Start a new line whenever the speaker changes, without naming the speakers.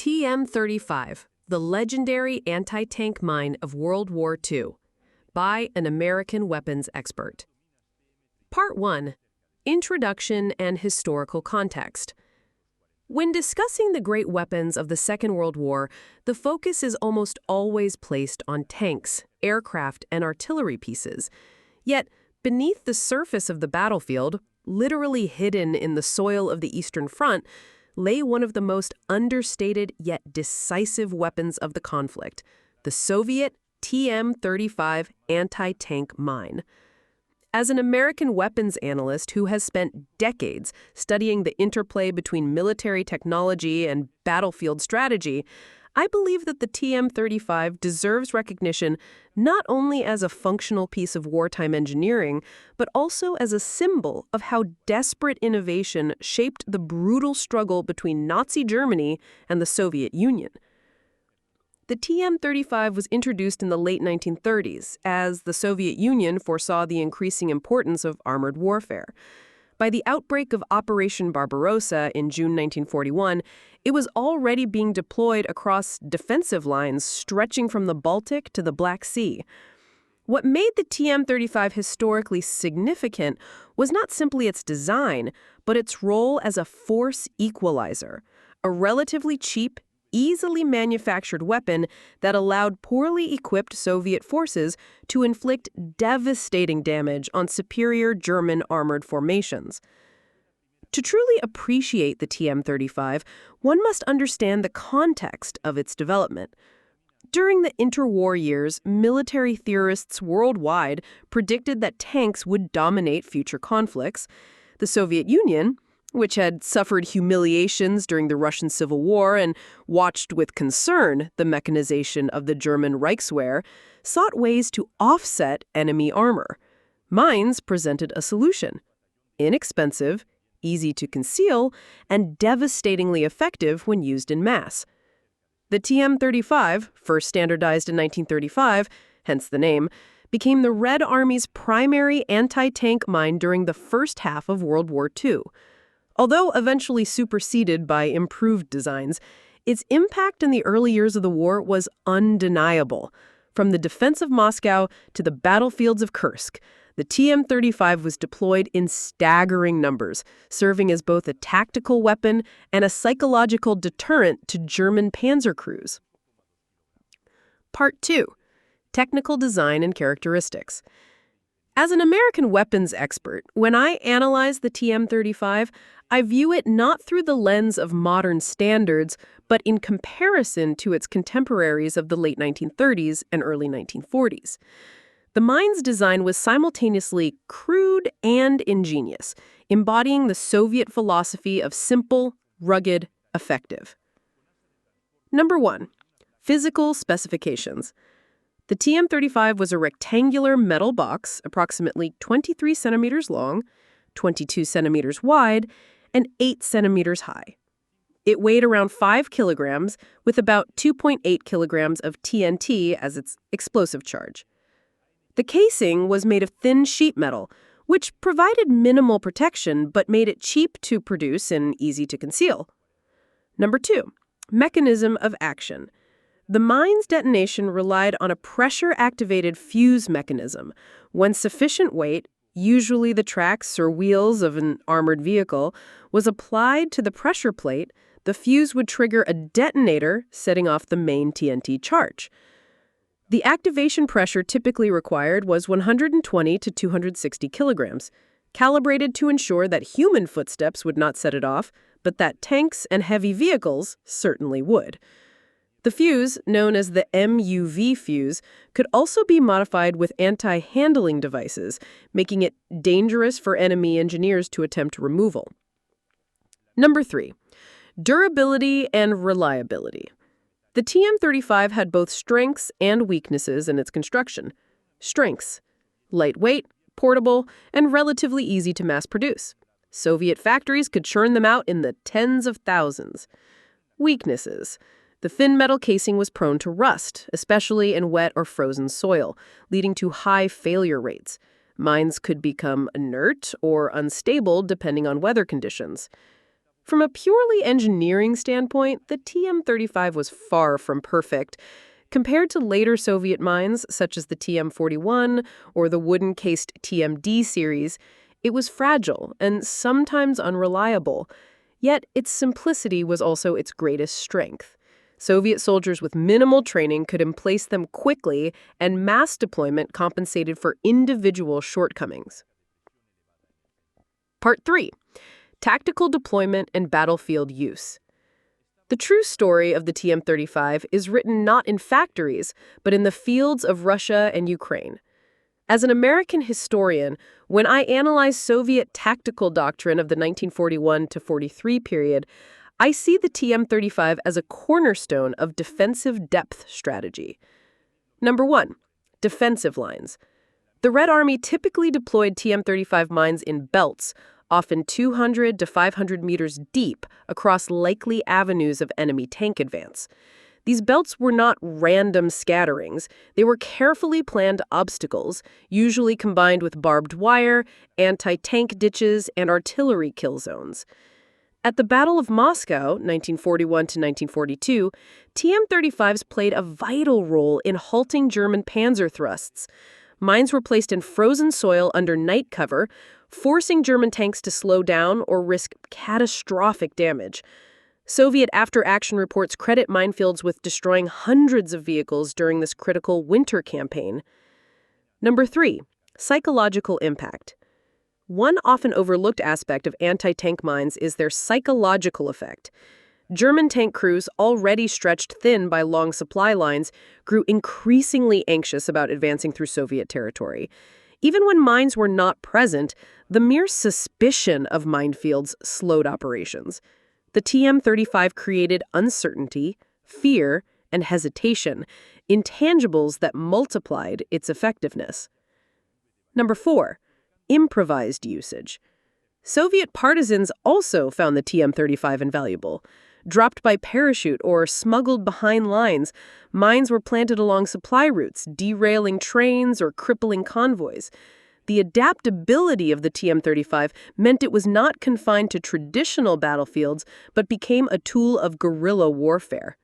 TM-35, the legendary anti-tank mine of World War II, by an American weapons expert. Part 1. Introduction and Historical Context. When discussing the great weapons of the Second World War, the focus is almost always placed on tanks, aircraft, and artillery pieces. Yet, beneath the surface of the battlefield, literally hidden in the soil of the Eastern Front, lay one of the most understated yet decisive weapons of the conflict, the Soviet TM-35 anti-tank mine. As an American weapons analyst who has spent decades studying the interplay between military technology and battlefield strategy, I believe that the TM-35 deserves recognition not only as a functional piece of wartime engineering, but also as a symbol of how desperate innovation shaped the brutal struggle between Nazi Germany and the Soviet Union. The TM-35 was introduced in the late 1930s as the Soviet Union foresaw the increasing importance of armored warfare. By the outbreak of Operation Barbarossa in June 1941, it was already being deployed across defensive lines stretching from the Baltic to the Black Sea. What made the TM-35 historically significant was not simply its design, but its role as a force equalizer, a relatively cheap, easily manufactured weapon that allowed poorly equipped Soviet forces to inflict devastating damage on superior German armored formations. To truly appreciate the TM-35, one must understand the context of its development. During the interwar years, military theorists worldwide predicted that tanks would dominate future conflicts. The Soviet Union, which had suffered humiliations during the Russian Civil War and watched with concern the mechanization of the German Reichswehr, sought ways to offset enemy armor. Mines presented a solution: inexpensive, easy to conceal, and devastatingly effective when used in mass. The TM-35, first standardized in 1935, hence the name, became the Red Army's primary anti-tank mine during the first half of World War II. Although eventually superseded by improved designs, its impact in the early years of the war was undeniable. From the defense of Moscow to the battlefields of Kursk, the TM-35 was deployed in staggering numbers, serving as both a tactical weapon and a psychological deterrent to German panzer crews. Part 2. Technical Design and Characteristics. As an American weapons expert, when I analyze the TM-35, I view it not through the lens of modern standards, but in comparison to its contemporaries of the late 1930s and early 1940s. The mine's design was simultaneously crude and ingenious, embodying the Soviet philosophy of simple, rugged, effective. Number 1. Physical specifications. The TM-35 was a rectangular metal box, approximately 23 centimeters long, 22 centimeters wide, and 8 centimeters high. It weighed around 5 kilograms, with about 2.8 kilograms of TNT as its explosive charge. The casing was made of thin sheet metal, which provided minimal protection but made it cheap to produce and easy to conceal. Number 2. Mechanism of action. The mine's detonation relied on a pressure-activated fuse mechanism. When sufficient weight, usually the tracks or wheels of an armored vehicle, was applied to the pressure plate, the fuse would trigger a detonator, setting off the main TNT charge. The activation pressure typically required was 120 to 260 kilograms, calibrated to ensure that human footsteps would not set it off, but that tanks and heavy vehicles certainly would. The fuse, known as the MUV fuse, could also be modified with anti-handling devices, making it dangerous for enemy engineers to attempt removal. Number 3. Durability and reliability. The TM-35 had both strengths and weaknesses in its construction. Strengths: lightweight, portable, and relatively easy to mass produce. Soviet factories could churn them out in the tens of thousands. Weaknesses: the thin metal casing was prone to rust, especially in wet or frozen soil, leading to high failure rates. Mines could become inert or unstable depending on weather conditions. From a purely engineering standpoint, the TM-35 was far from perfect. Compared to later Soviet mines, such as the TM-41 or the wooden-cased TMD series, it was fragile and sometimes unreliable. Yet its simplicity was also its greatest strength. Soviet soldiers with minimal training could emplace them quickly, and mass deployment compensated for individual shortcomings. Part 3. Tactical deployment and battlefield use. The true story of the TM-35 is written not in factories, but in the fields of Russia and Ukraine. As an American historian, when I analyze Soviet tactical doctrine of the 1941 to 43 period, I see the TM-35 as a cornerstone of defensive depth strategy. Number 1. Defensive lines. The Red Army typically deployed TM-35 mines in belts, often 200 to 500 meters deep across likely avenues of enemy tank advance. These belts were not random scatterings. They were carefully planned obstacles, usually combined with barbed wire, anti-tank ditches, and artillery kill zones. At the Battle of Moscow, 1941 to 1942, TM-35s played a vital role in halting German panzer thrusts. Mines were placed in frozen soil under night cover, forcing German tanks to slow down or risk catastrophic damage. Soviet after-action reports credit minefields with destroying hundreds of vehicles during this critical winter campaign. Number 3. Psychological impact. One often overlooked aspect of anti-tank mines is their psychological effect. German tank crews, already stretched thin by long supply lines, grew increasingly anxious about advancing through Soviet territory. Even when mines were not present, the mere suspicion of minefields slowed operations. The TM-35 created uncertainty, fear, and hesitation, intangibles that multiplied its effectiveness. Number 4. Improvised usage. Soviet partisans also found the TM-35 invaluable. Dropped by parachute or smuggled behind lines, mines were planted along supply routes, derailing trains or crippling convoys. The adaptability of the TM-35 meant it was not confined to traditional battlefields, but became a tool of guerrilla warfare.